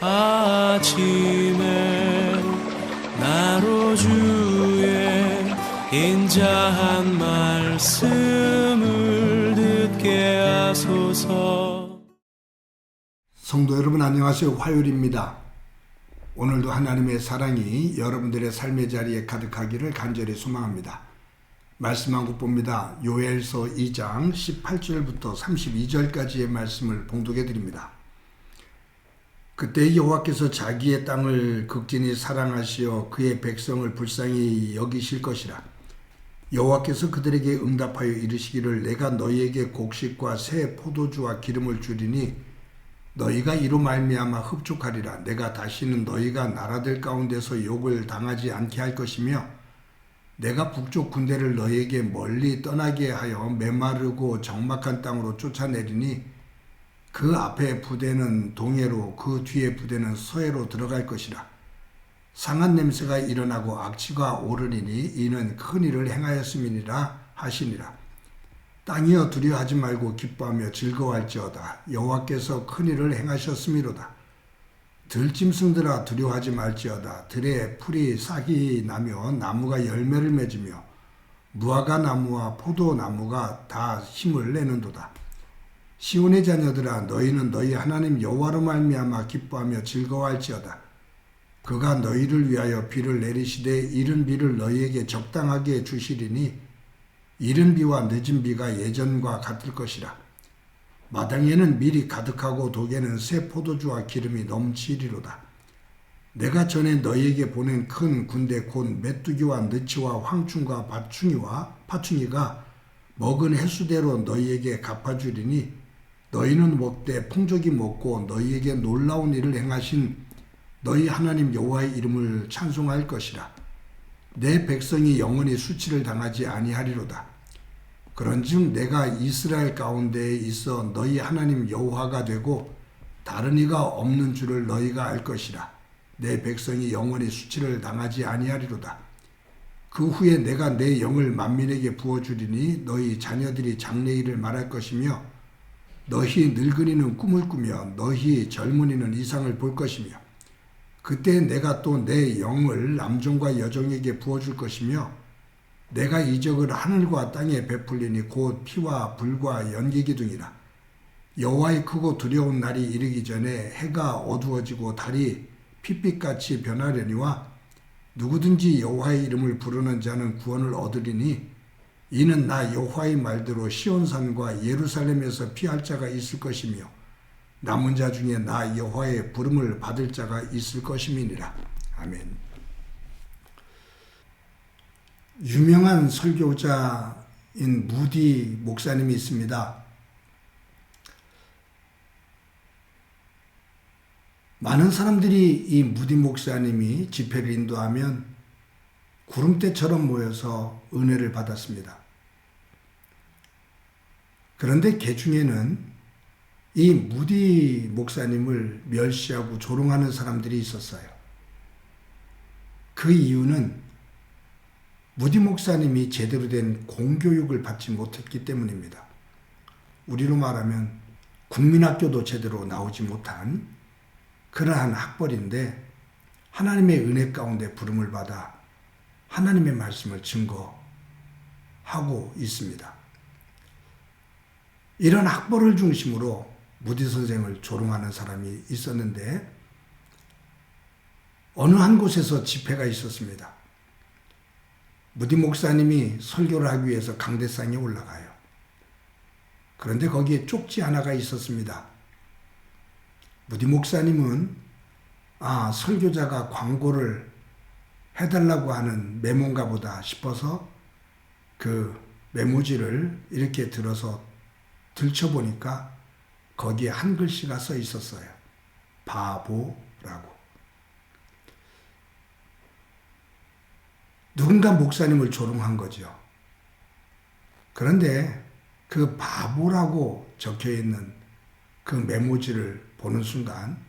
아침에 나로 주의 인자한 말씀을 듣게 하소서. 성도 여러분 안녕하세요. 화요일입니다. 오늘도 하나님의 사랑이 여러분들의 삶의 자리에 가득하기를 간절히 소망합니다. 말씀 한 국 봅니다. 요엘서 2장 18절부터 32절까지의 말씀을 봉독해 드립니다. 그때 여호와께서 자기의 땅을 극진히 사랑하시어 그의 백성을 불쌍히 여기실 것이라. 여호와께서 그들에게 응답하여 이르시기를 내가 너희에게 곡식과 새 포도주와 기름을 주리니 너희가 이로 말미암아 흡족하리라. 내가 다시는 너희가 나라들 가운데서 욕을 당하지 않게 할 것이며 내가 북쪽 군대를 너희에게 멀리 떠나게 하여 메마르고 적막한 땅으로 쫓아내리니 그 앞에 부대는 동해로 그 뒤에 부대는 서해로 들어갈 것이라. 상한 냄새가 일어나고 악취가 오르리니 이는 큰 일을 행하였음이니라 하시니라. 땅이여 두려워하지 말고 기뻐하며 즐거워할지어다. 여호와께서 큰 일을 행하셨음이로다. 들짐승들아 두려워하지 말지어다. 들에 풀이 싹이 나며 나무가 열매를 맺으며 무화과 나무와 포도나무가 다 힘을 내는도다. 시온의 자녀들아 너희는 너희 하나님 여호와로 말미암아 기뻐하며 즐거워할지어다. 그가 너희를 위하여 비를 내리시되 이른 비를 너희에게 적당하게 주시리니 이른 비와 늦은 비가 예전과 같을 것이라. 마당에는 밀이 가득하고 독에는 새 포도주와 기름이 넘치리로다. 내가 전에 너희에게 보낸 큰 군대 곧 메뚜기와 느치와 황충과 파충이가 먹은 횟수대로 너희에게 갚아주리니 너희는 먹되 풍족히 먹고 너희에게 놀라운 일을 행하신 너희 하나님 여호와의 이름을 찬송할 것이라. 내 백성이 영원히 수치를 당하지 아니하리로다. 그런즉 내가 이스라엘 가운데에 있어 너희 하나님 여호와가 되고 다른 이가 없는 줄을 너희가 알 것이라. 내 백성이 영원히 수치를 당하지 아니하리로다. 그 후에 내가 내 영을 만민에게 부어주리니 너희 자녀들이 장래일을 말할 것이며 너희 늙은이는 꿈을 꾸며 너희 젊은이는 이상을 볼 것이며 그때 내가 또 내 영을 남종과 여종에게 부어줄 것이며 내가 이적을 하늘과 땅에 베풀리니 곧 피와 불과 연기 기둥이라. 여호와의 크고 두려운 날이 이르기 전에 해가 어두워지고 달이 핏빛같이 변하려니와 누구든지 여호와의 이름을 부르는 자는 구원을 얻으리니 이는 나 여호와의 말대로 시온산과 예루살렘에서 피할 자가 있을 것이며 남은 자 중에 나 여호와의 부름을 받을 자가 있을 것임이니라. 아멘. 유명한 설교자인 무디 목사님이 있습니다. 많은 사람들이 이 무디 목사님이 집회를 인도하면 구름대처럼 모여서 은혜를 받았습니다. 그런데 그 중에는 이 무디 목사님을 멸시하고 조롱하는 사람들이 있었어요. 그 이유는 무디 목사님이 제대로 된 공교육을 받지 못했기 때문입니다. 우리로 말하면 국민학교도 제대로 나오지 못한 그러한 학벌인데 하나님의 은혜 가운데 부름을 받아 하나님의 말씀을 증거하고 있습니다. 이런 학벌을 중심으로 무디 선생을 조롱하는 사람이 있었는데 어느 한 곳에서 집회가 있었습니다. 무디 목사님이 설교를 하기 위해서 강대상에 올라가요. 그런데 거기에 쪽지 하나가 있었습니다. 무디 목사님은 설교자가 광고를 해달라고 하는 메모인가 보다 싶어서 그 메모지를 이렇게 들어서 들춰보니까 거기에 한 글씨가 써 있었어요. 바보라고. 누군가 목사님을 조롱한 거죠. 그런데 그 바보라고 적혀있는 그 메모지를 보는 순간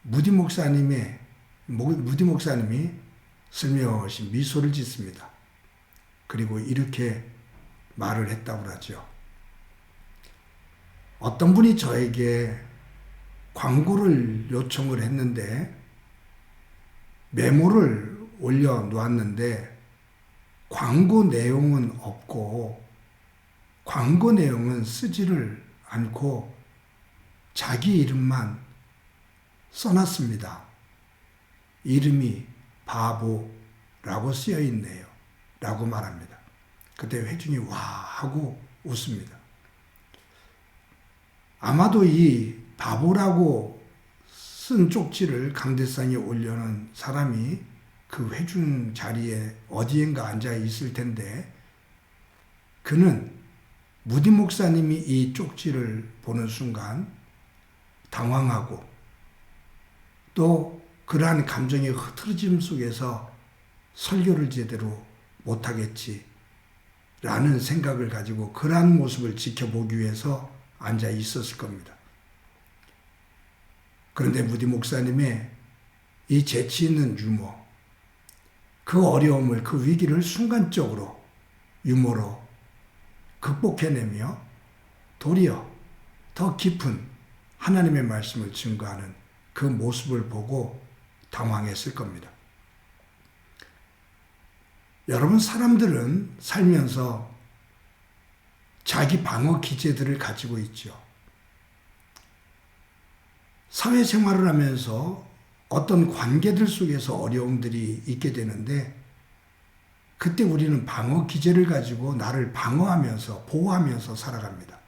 무디 목사님이 슬며시 미소를 짓습니다. 그리고 이렇게 말을 했다고 하죠. 어떤 분이 저에게 광고를 요청을 했는데 메모를 올려놓았는데 광고 내용은 없고 광고 내용은 쓰지를 않고 자기 이름만 써놨습니다. 이름이 바보라고 쓰여 있네요. 라고 말합니다. 그때 회중이 와 하고 웃습니다. 아마도 이 바보라고 쓴 쪽지를 강대상에 올려놓은 사람이 그 회중 자리에 어디엔가 앉아 있을 텐데 그는 무디 목사님이 이 쪽지를 보는 순간 당황하고 또 그러한 감정의 흐트러짐 속에서 설교를 제대로 못하겠지 라는 생각을 가지고 그러한 모습을 지켜보기 위해서 앉아 있었을 겁니다. 그런데 무디 목사님의 이 재치 있는 유머, 그 어려움을, 그 위기를 순간적으로 유머로 극복해내며 도리어 더 깊은 하나님의 말씀을 증거하는 그 모습을 보고 당황했을 겁니다. 여러분, 사람들은 살면서 자기 방어 기제들을 가지고 있죠. 사회생활을 하면서 어떤 관계들 속에서 어려움들이 있게 되는데 그때 우리는 방어 기제를 가지고 나를 방어하면서 보호하면서 살아갑니다.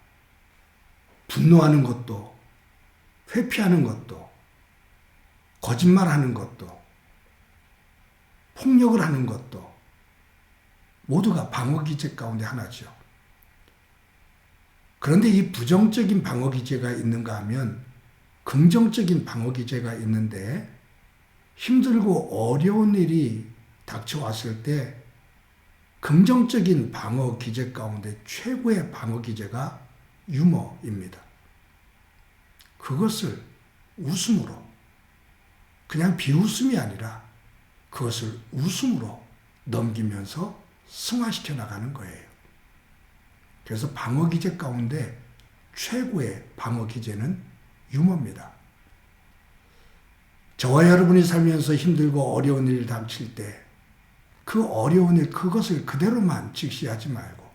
분노하는 것도 회피하는 것도 거짓말하는 것도 폭력을 하는 것도 모두가 방어 기제 가운데 하나죠. 그런데 이 부정적인 방어 기제가 있는가 하면 긍정적인 방어 기제가 있는데 힘들고 어려운 일이 닥쳐왔을 때 긍정적인 방어 기제 가운데 최고의 방어 기제가 유머입니다. 그것을 웃음으로, 그냥 비웃음이 아니라 그것을 웃음으로 넘기면서 승화시켜 나가는 거예요. 그래서 방어 기제 가운데 최고의 방어 기제는 유머입니다. 저와 여러분이 살면서 힘들고 어려운 일이 닥칠 때 그 어려운 일, 그것을 그대로만 직시하지 말고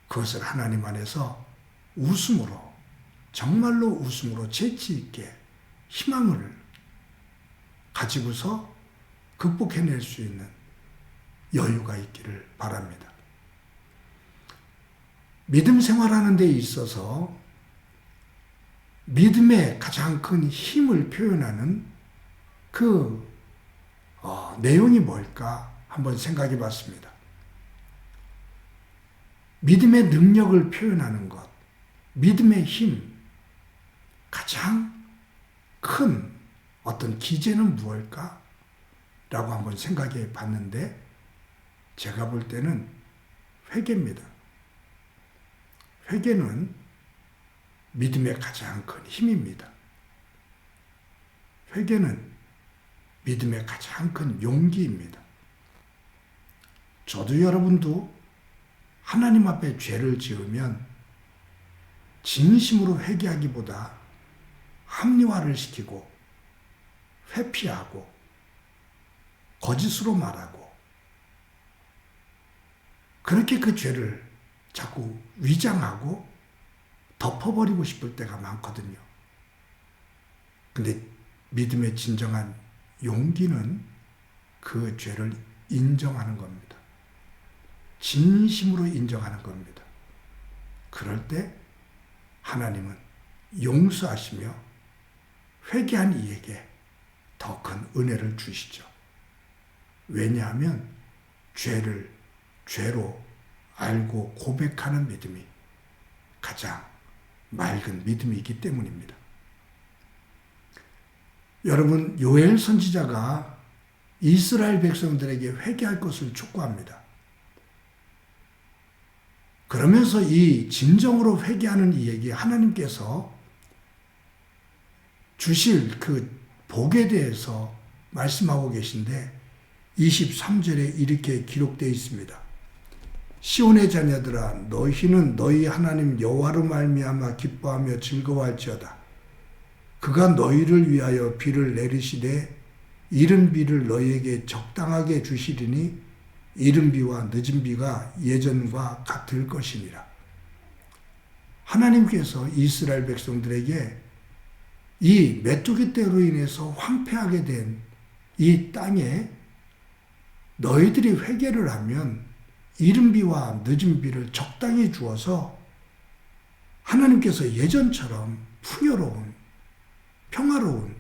그것을 하나님 안에서 웃음으로, 정말로 웃음으로 재치 있게 희망을 가지고서 극복해낼 수 있는 여유가 있기를 바랍니다. 믿음 생활하는 데 있어서 믿음의 가장 큰 힘을 표현하는 그 내용이 뭘까 한번 생각해 봤습니다. 믿음의 능력을 표현하는 것, 믿음의 힘, 가장 큰 어떤 기제는 무엇일까? 라고 한번 생각해 봤는데 제가 볼 때는 회개입니다. 회개는 믿음의 가장 큰 힘입니다. 회개는 믿음의 가장 큰 용기입니다. 저도 여러분도 하나님 앞에 죄를 지으면 진심으로 회개하기보다 합리화를 시키고 회피하고 거짓으로 말하고 그렇게 그 죄를 자꾸 위장하고 덮어버리고 싶을 때가 많거든요. 근데 믿음의 진정한 용기는 그 죄를 인정하는 겁니다. 진심으로 인정하는 겁니다. 그럴 때 하나님은 용서하시며 회개한 이에게 더 큰 은혜를 주시죠. 왜냐하면 죄를 죄로 알고 고백하는 믿음이 가장 맑은 믿음이기 때문입니다. 여러분, 요엘 선지자가 이스라엘 백성들에게 회개할 것을 촉구합니다. 그러면서 이 진정으로 회개하는 이에게 하나님께서 주실 그 복에 대해서 말씀하고 계신데 23절에 이렇게 기록되어 있습니다. 시온의 자녀들아, 너희는 너희 하나님 여호와로 말미암아 기뻐하며 즐거워할지어다. 그가 너희를 위하여 비를 내리시되 이른 비를 너희에게 적당하게 주시리니 이른 비와 늦은 비가 예전과 같을 것이니라. 하나님께서 이스라엘 백성들에게 이 메뚜기 떼로 인해서 황폐하게 된 이 땅에 너희들이 회개를 하면 이른 비와 늦은 비를 적당히 주어서 하나님께서 예전처럼 풍요로운 평화로운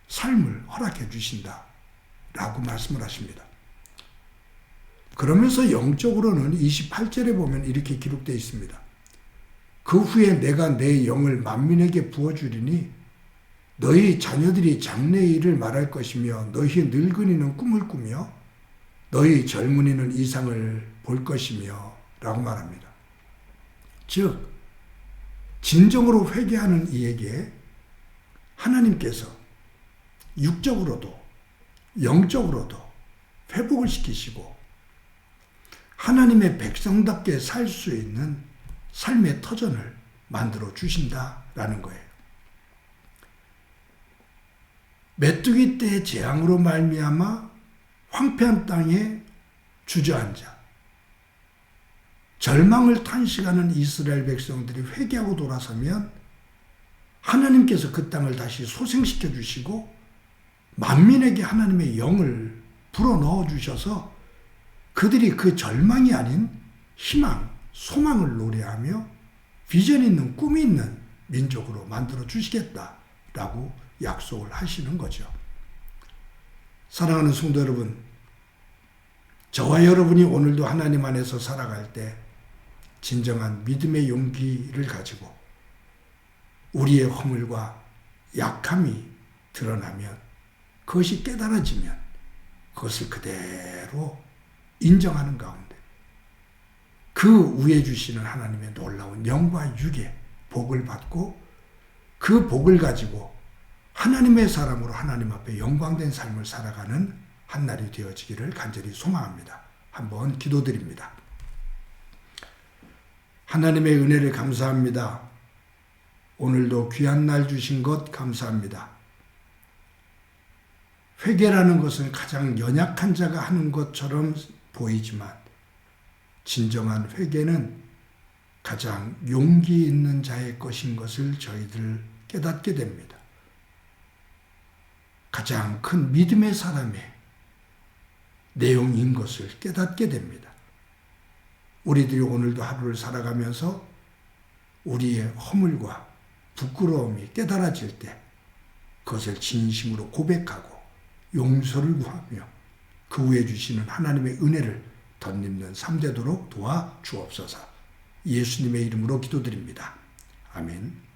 삶을 허락해 주신다 라고 말씀을 하십니다. 그러면서 영적으로는 28절에 보면 이렇게 기록되어 있습니다. 그 후에 내가 내 영을 만민에게 부어주리니 너희 자녀들이 장래의 일을 말할 것이며 너희 늙은이는 꿈을 꾸며 너희 젊은이는 이상을 볼 것이며 라고 말합니다. 즉 진정으로 회개하는 이에게 하나님께서 육적으로도 영적으로도 회복을 시키시고 하나님의 백성답게 살 수 있는 삶의 터전을 만들어 주신다라는 거예요. 메뚜기 떼의 재앙으로 말미암아 황폐한 땅에 주저앉아 절망을 탄식하는 이스라엘 백성들이 회개하고 돌아서면 하나님께서 그 땅을 다시 소생시켜 주시고 만민에게 하나님의 영을 불어넣어 주셔서 그들이 그 절망이 아닌 희망, 소망을 노래하며 비전 있는 꿈이 있는 민족으로 만들어 주시겠다라고 약속을 하시는 거죠. 사랑하는 성도 여러분, 저와 여러분이 오늘도 하나님 안에서 살아갈 때 진정한 믿음의 용기를 가지고 우리의 허물과 약함이 드러나면 그것이 깨달아지면 그것을 그대로 인정하는 가운데 그 위에 주시는 하나님의 놀라운 영과 육의 복을 받고 그 복을 가지고 하나님의 사람으로 하나님 앞에 영광된 삶을 살아가는 한 날이 되어지기를 간절히 소망합니다. 한번 기도드립니다. 하나님의 은혜를 감사합니다. 오늘도 귀한 날 주신 것 감사합니다. 회개라는 것은 가장 연약한 자가 하는 것처럼 보이지만 진정한 회개는 가장 용기 있는 자의 것인 것을 저희들 깨닫게 됩니다. 가장 큰 믿음의 사람의 내용인 것을 깨닫게 됩니다. 우리들이 오늘도 하루를 살아가면서 우리의 허물과 부끄러움이 깨달아질 때 그것을 진심으로 고백하고 용서를 구하며 그 후에 주시는 하나님의 은혜를 덧입는 삶 되도록 도와 주옵소서. 예수님의 이름으로 기도드립니다. 아멘.